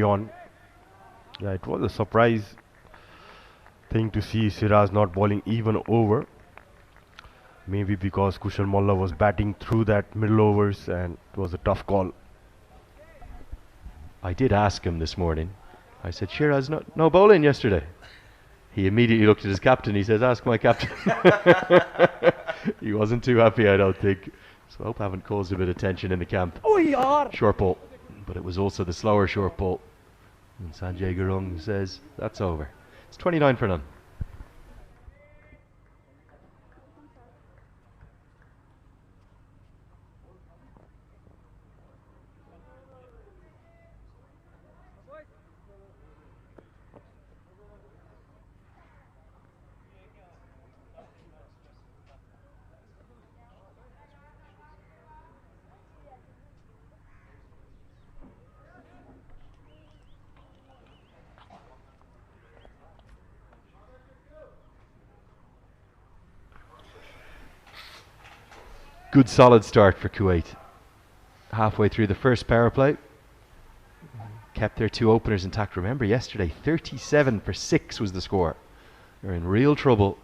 on. Yeah, it was a surprise thing to see Siraj not bowling even over. Maybe because Kushal Molla was batting through that middle overs and it was a tough call. I did ask him this morning. I said, Shiraz, no bowling yesterday. He immediately looked at his captain. He says, ask my captain. He wasn't too happy, I don't think. So I hope I haven't caused a bit of tension in the camp. Short ball. But it was also the slower short ball. And Sanjay Gurung says, that's over. It's 29 for none. Good solid start for Kuwait. Halfway through the first power play, kept their two openers intact. Remember yesterday, 37 for 6 was the score. They're in real trouble.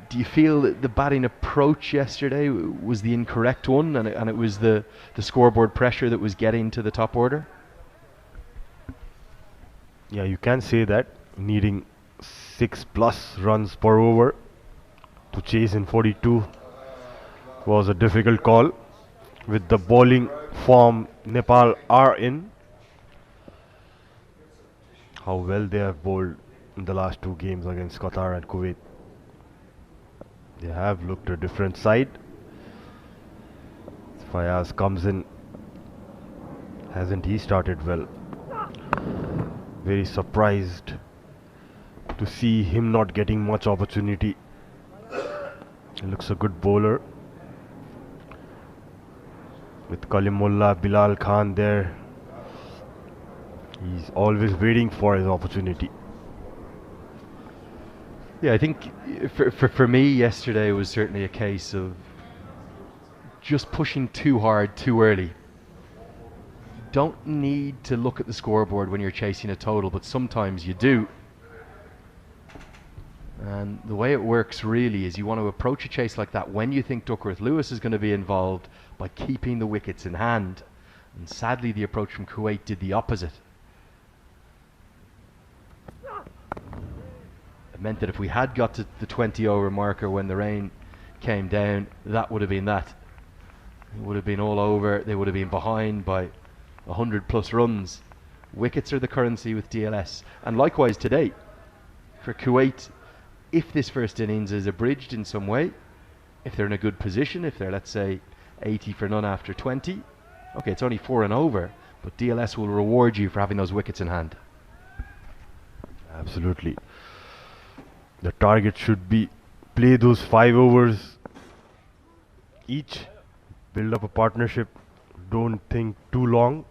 Do you feel that the batting approach yesterday was the incorrect one, and it was the scoreboard pressure that was getting to the top order? Yeah, you can say that. Needing 6+ runs per over to chase in 42 was a difficult call. With the bowling form Nepal are in, how well they have bowled in the last two games against Qatar and Kuwait. They have looked a different side. Fayaz comes in. Hasn't he started well? Very surprised to see him not getting much opportunity. He looks a good bowler. With Kalimullah, Bilal Khan there, he's always waiting for his opportunity. Yeah, I think for me yesterday was certainly a case of just pushing too hard too early. You don't need to look at the scoreboard when you're chasing a total, but sometimes you do. And the way it works really is you want to approach a chase like that when you think Duckworth Lewis is going to be involved by keeping the wickets in hand. And sadly the approach from Kuwait did the opposite. It meant that if we had got to the 20 over marker when the rain came down, that would have been that. It would have been all over. They would have been behind by 100+ runs. Wickets are the currency with DLS. And likewise today, for Kuwait, if this first innings is abridged in some way, if they're in a good position, if they're, let's say, 80 for none after 20, okay, it's only 4 and over, but DLS will reward you for having those wickets in hand. Absolutely. The target should be play those 5 overs each, build up a partnership, don't think too long.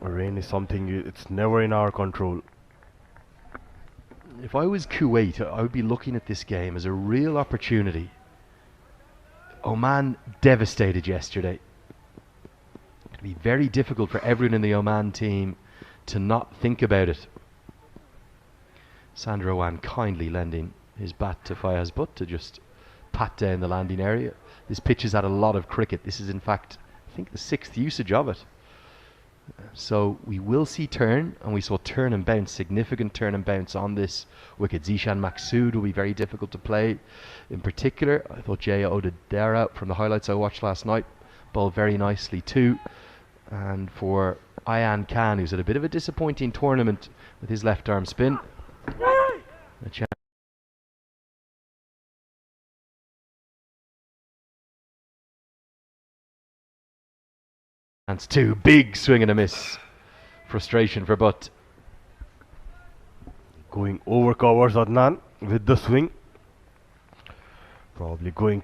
Rain is something, it's never in our control. If I was Kuwait, I would be looking at this game as a real opportunity. Oman devastated yesterday. It'd be very difficult for everyone in the Oman team to not think about it. Sandro Wan kindly lending his bat to Fayaz Butt to just pat down the landing area. This pitch has had a lot of cricket. This is in fact, I think, the 6th usage of it. So we will see turn, and we saw turn and bounce, significant turn and bounce on this wicket. Zishan Maqsood will be very difficult to play. In particular, I thought Jaya Odedera from the highlights I watched last night bowled very nicely too. And for Ayan Khan, who's had a bit of a disappointing tournament with his left arm spin, a chance to big swing and a miss. Frustration for Butt. Going over covers Adnan with the swing. Probably going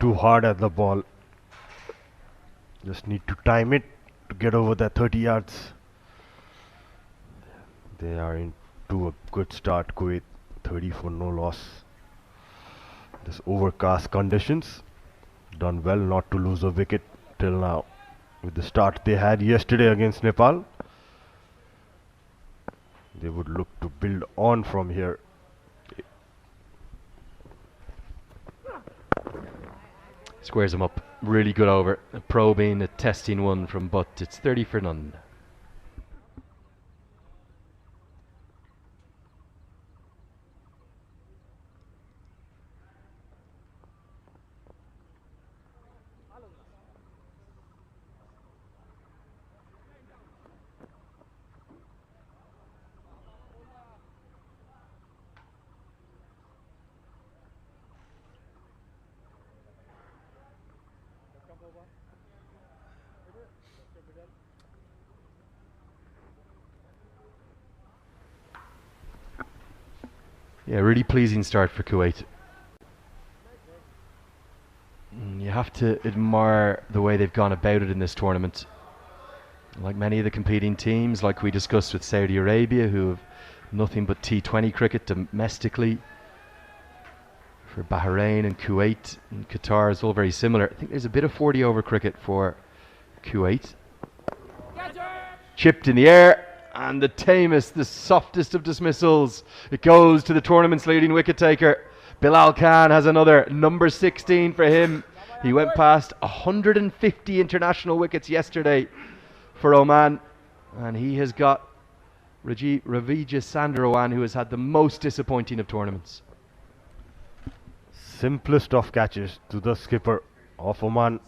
too hard at the ball. Just need to time it to get over that 30 yards. They are into a good start, Kuwait. 30 for no loss. This overcast conditions. Done well not to lose a wicket till now. With the start they had yesterday against Nepal, they would look to build on from here. Squares him up. Really good over. A probing, a testing one from Butt. It's 30 for none. Yeah, really pleasing start for Kuwait. You have to admire the way they've gone about it in this tournament. Like many of the competing teams, like we discussed with Saudi Arabia, who have nothing but T20 cricket domestically. For Bahrain and Kuwait and Qatar, it's all very similar. I think there's a bit of 40 over cricket for Kuwait. Chipped in the air. And the tamest, the softest of dismissals. It goes to the tournament's leading wicket taker. Bilal Khan has another, number 16 for him. He went past 150 international wickets yesterday for Oman. And he has got Ravija Sandarawan, who has had the most disappointing of tournaments. Simplest of catches to the skipper of Oman.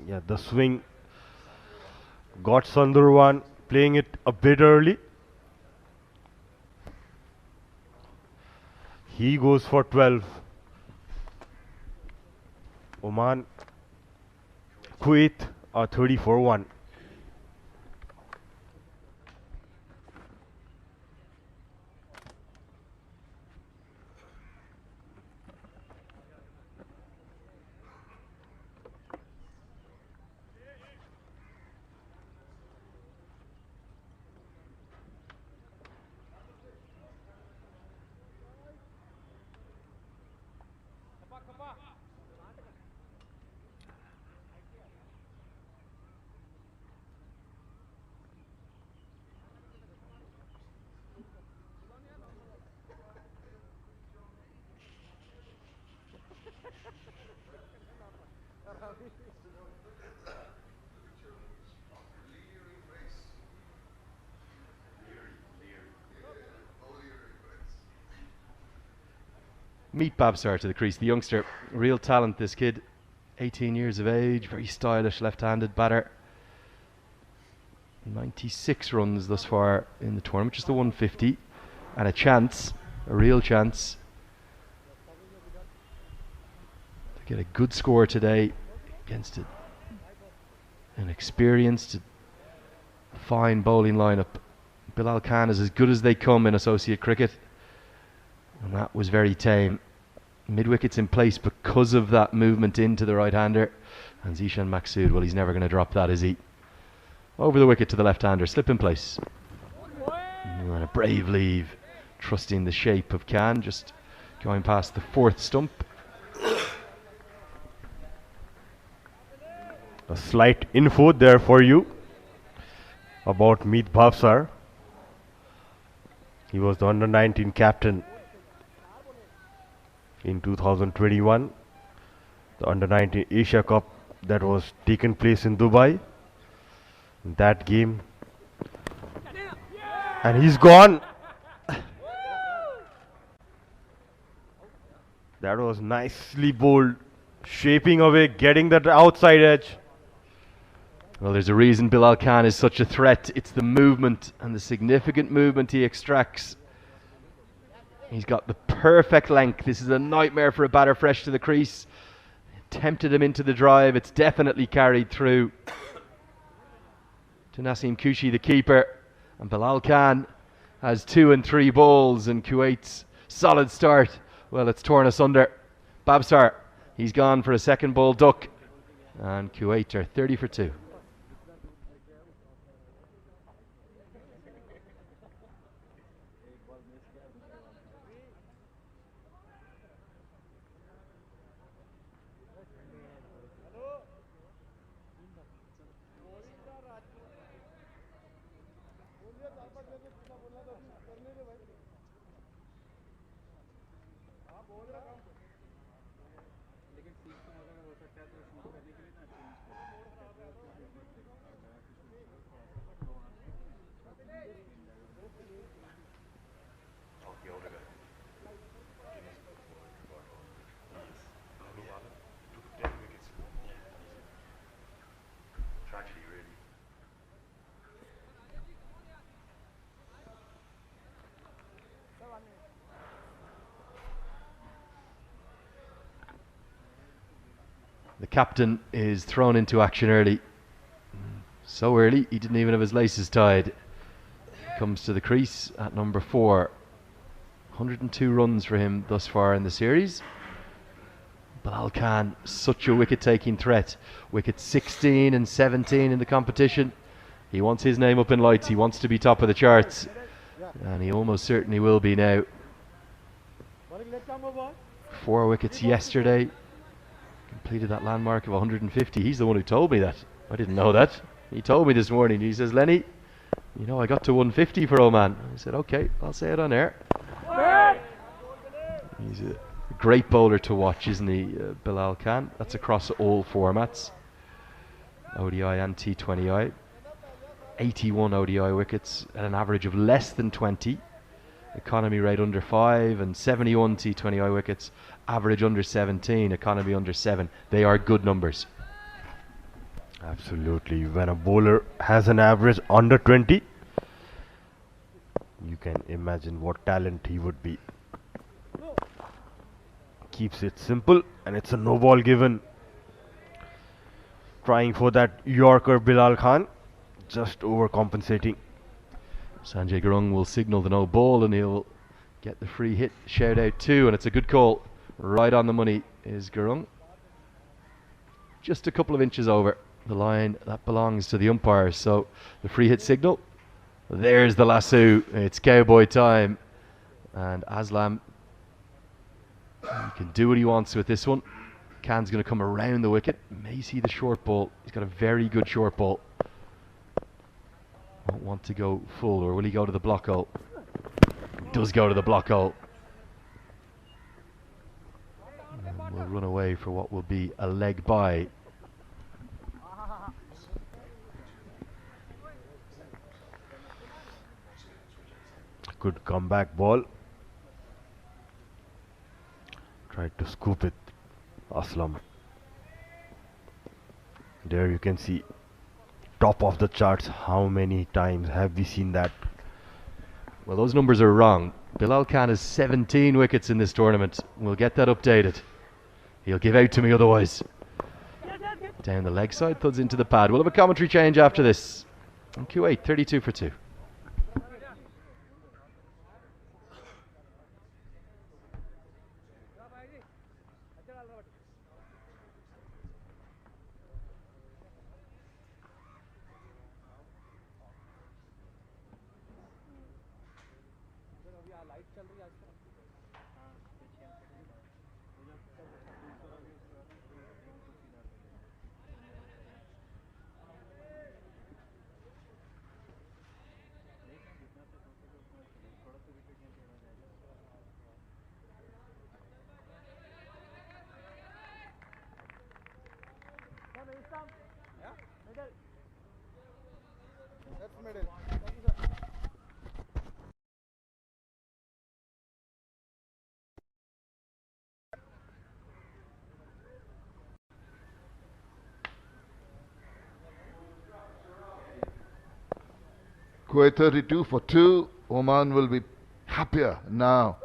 Yeah, the swing got Sandarawan playing it a bit early. He goes for 12. Oman, Kuwait are 30 for 1. Meet Babsar to the crease, the youngster. Real talent, this kid. 18 years of age, very stylish left-handed batter. 96 runs thus far in the tournament, just the 150. And a chance, a real chance, to get a good score today against an experienced, fine bowling lineup. Bilal Khan is as good as they come in associate cricket. And that was very tame. Mid-wickets in place because of that movement into the right-hander. And Zishan Maqsood, well, he's never going to drop that, is he? Over the wicket to the left-hander, slip in place. And a brave leave, trusting the shape of Khan, just going past the fourth stump. A slight info there for you about Meet Bhavsar. He was the under-19 captain in 2021, the under-19 Asia Cup that was taken place in Dubai. In that game, and he's gone. That was nicely bowled, shaping away, getting that outside edge. Well, there's a reason Bilal Khan is such a threat. It's the movement and the significant movement he extracts. He's got the perfect length. This is a nightmare for a batter fresh to the crease. Tempted him into the drive. It's definitely carried through to Naseem Kushi, the keeper. And Bilal Khan has 2 and 3 balls, and Kuwait's solid start, well, it's torn asunder. Babsar He's gone for a second ball duck, and Kuwait are 30 for 2. The captain is thrown into action early. So early, he didn't even have his laces tied. Comes to the crease at number 4. 102 runs for him thus far in the series. Bilal Khan, such a wicket-taking threat. Wickets 16 and 17 in the competition. He wants his name up in lights. He wants to be top of the charts. And he almost certainly will be now. 4 wickets yesterday. Completed that landmark of 150. He's the one who told me that. I didn't know that. He told me this morning. He says, Lenny, you know, I got to 150 for Oman. I said, okay, I'll say it on air. He's a great bowler to watch, isn't he, Bilal Khan? That's across all formats, ODI and T20I. 81 ODI wickets at an average of less than 20. Economy rate under 5, and 71 T20I wickets, average under 17, economy under 7. They are good numbers. Absolutely. When a bowler has an average under 20, you can imagine what talent he would be. Keeps it simple, and it's a no ball given. Trying for that Yorker Bilal Khan, just overcompensating. Sanjay Gurung will signal the no ball, and he'll get the free hit shout out too, and it's a good call. Right on the money is Gurung. Just a couple of inches over the line that belongs to the umpire, so the free hit signal. There's the lasso. It's cowboy time, and Aslam, he can do what he wants with this one. Khan's going to come around the wicket. May see the short ball. He's got a very good short ball. Won't want to go full, or will he go to the block hole? He does go to the block hole. And we'll run away for what will be a leg by. Good comeback ball. Tried to scoop it, Aslam. There you can see top of the charts. How many times have we seen that? Well, those numbers are wrong. Bilal Khan has 17 wickets in this tournament. We'll get that updated. He'll give out to me otherwise. Down the leg side, thuds into the pad. We'll have a commentary change after this. And Kuwait 32 for 2. Kuwait 32 for 2. Oman will be happier now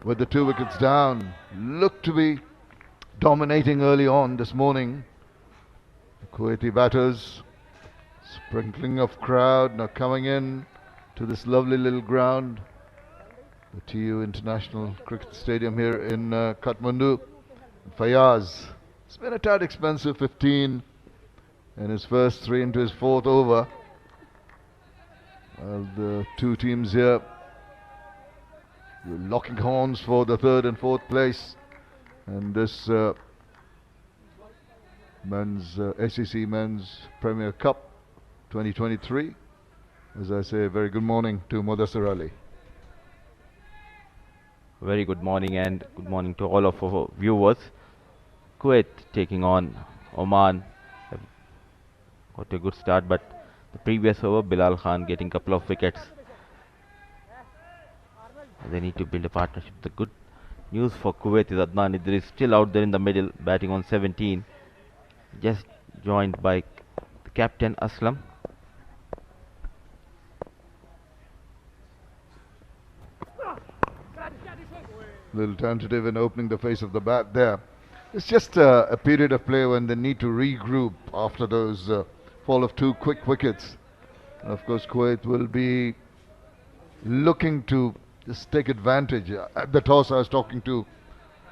with the 2 wickets down. Look to be dominating early on this morning. The Kuwaiti batters, sprinkling of crowd now coming in to this lovely little ground, the TU International Cricket Stadium here in Kathmandu. Fayaz It's been a tad expensive, 15 in his first 3 into his 4th over. Well, the two teams here locking horns for the 3rd and 4th place. And this ACC Men's Premier Cup 2023. As I say, very good morning to Mudassir Ali. Very good morning, and good morning to all of our viewers. Kuwait taking on Oman. Have got a good start, but the previous over, Bilal Khan getting a couple of wickets. They need to build a partnership. The good news for Kuwait is Adnan Idris still out there in the middle, batting on 17. Just joined by the captain Aslam. Little tentative in opening the face of the bat there. It's just a period of play when they need to regroup after those fall of 2 quick wickets. And of course, Kuwait will be looking to just take advantage. At the toss, I was talking to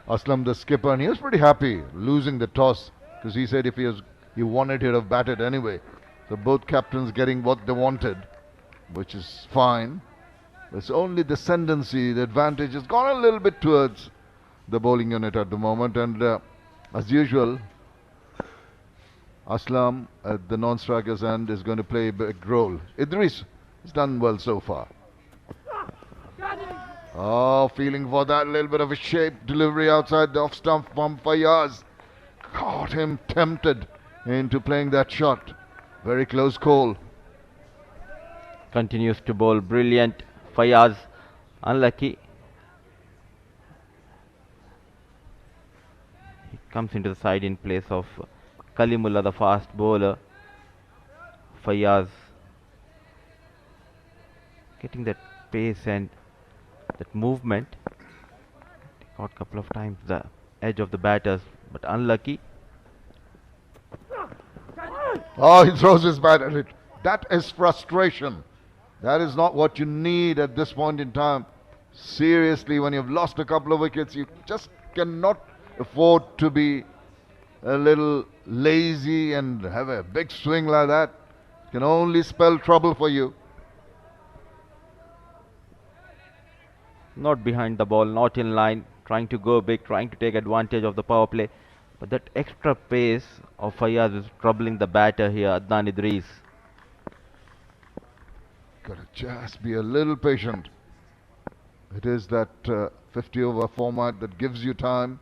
Aslam, the skipper, and he was pretty happy losing the toss because he said if he wanted, he'd have batted anyway. So both captains getting what they wanted, which is fine. It's only the ascendancy, the advantage has gone a little bit towards the bowling unit at the moment, and as usual, Aslam at the non-striker's end is going to play a big role. Idris has done well so far. Oh, feeling for that little bit of a shape delivery outside the off-stump from Fayaz. Caught him tempted into playing that shot. Very close call. Continues to bowl brilliant. Fayaz unlucky. He comes into the side in place of Kalimullah, the fast bowler. Fayaz getting that pace and that movement. Caught a couple of times the edge of the batters, but unlucky. Oh, he throws his bat at it. That is frustration. That is not what you need at this point in time. Seriously, when you've lost a couple of wickets, you just cannot afford to be a little lazy and have a big swing like that. It can only spell trouble for you. Not behind the ball, not in line, trying to go big, trying to take advantage of the power play. But that extra pace of Fayaz is troubling the batter here, Adnan Idris. Gotta just be a little patient. It is that 50 over format that gives you time.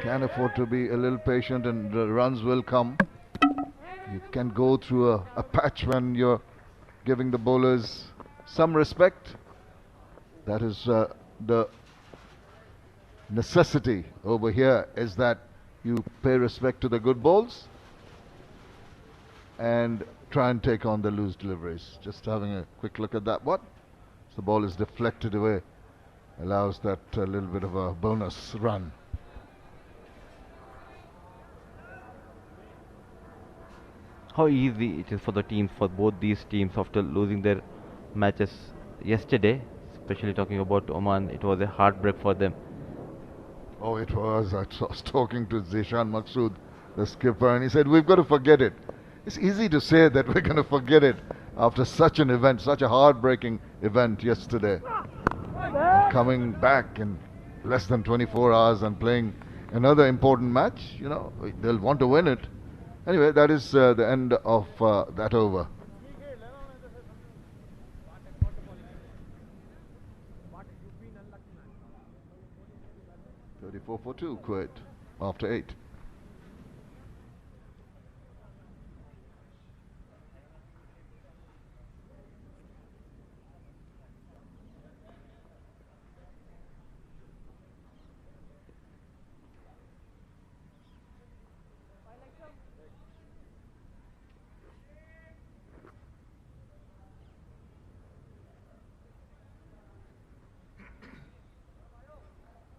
Can afford to be a little patient and the runs will come. You can go through a patch when you're giving the bowlers some respect. That is the necessity over here, is that you pay respect to the good bowls and try and take on the loose deliveries. Just having a quick look at that one. So the ball is deflected away. Allows that little bit of a bonus run. How easy it is for the teams, for both these teams, after losing their matches yesterday, especially talking about Oman. It was a heartbreak for them. Oh, it was. I was talking to Zishan Maqsood, the skipper, and he said, we've got to forget it. It's easy to say that we're going to forget it after such an event, such a heartbreaking event yesterday. And coming back in less than 24 hours and playing another important match, you know, they'll want to win it. Anyway, that is the end of that over. "34 for 2, Kuwait, after 8.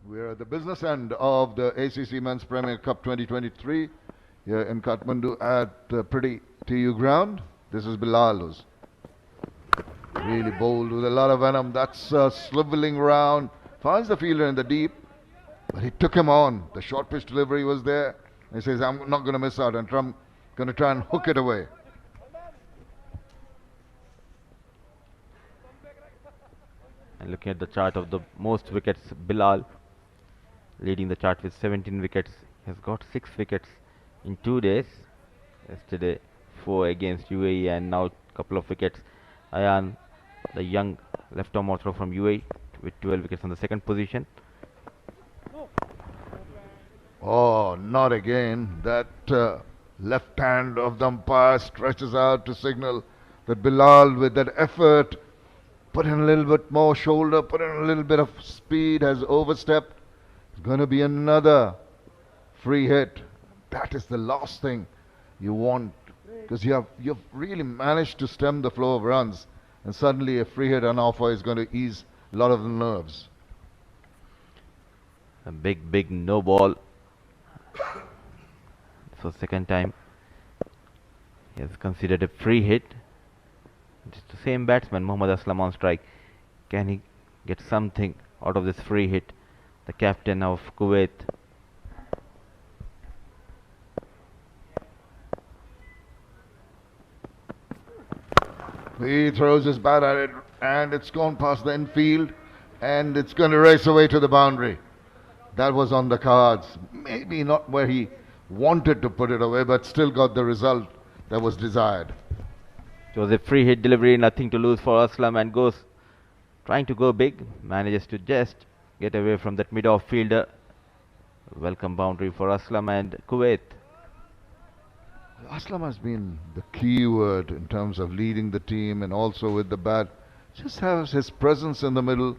We're at the business end of the ACC Men's Premier Cup 2023 here in Kathmandu at the pretty TU ground. This is Bilal, who's really bowled with a lot of venom. That's sliveling round, finds the fielder in the deep. But he took him on. The short pitch delivery was there. He says, I'm not going to miss out, and Trump going to try and hook it away. And looking at the chart of the most wickets, Bilal leading the chart with 17 wickets. He has got 6 wickets in 2 days. Yesterday 4 against UAE, and now a couple of wickets. Ayan, the young left-arm orthodox from UAE, with 12 wickets on the second position. Oh, not again. That left hand of the umpire stretches out to signal that Bilal, with that effort, put in a little bit more shoulder, put in a little bit of speed, has overstepped. It's going to be another free hit. That is the last thing you want, because you've really managed to stem the flow of runs, and suddenly a free hit on offer is going to ease a lot of the nerves. A big no ball. So second time he has considered a free hit. It's the same batsman, Mohammad Aslam, on strike. Can he get something out of this free hit? The captain of Kuwait. He throws his bat at it, and it's gone past the infield, and it's going to race away to the boundary. That was on the cards. Maybe not where he wanted to put it away, but still got the result that was desired. It was a free hit delivery, nothing to lose for Aslam, and goes trying to go big. Manages to just get away from that mid-off fielder. Welcome boundary for Aslam and Kuwait. Aslam has been the key word in terms of leading the team and also with the bat. Just has his presence in the middle,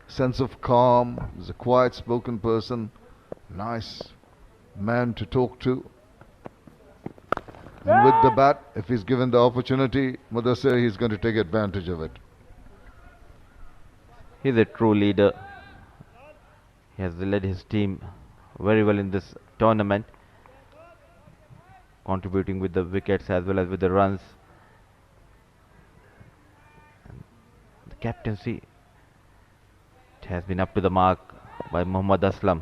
sense of calm. He's a quiet spoken person, nice man to talk to. And with the bat, if he's given the opportunity, Mudassir, he's going to take advantage of it. He's a true leader. He has led his team very well in this tournament, contributing with the wickets as well as with the runs. And the captaincy, it has been up to the mark by Mohammad Aslam.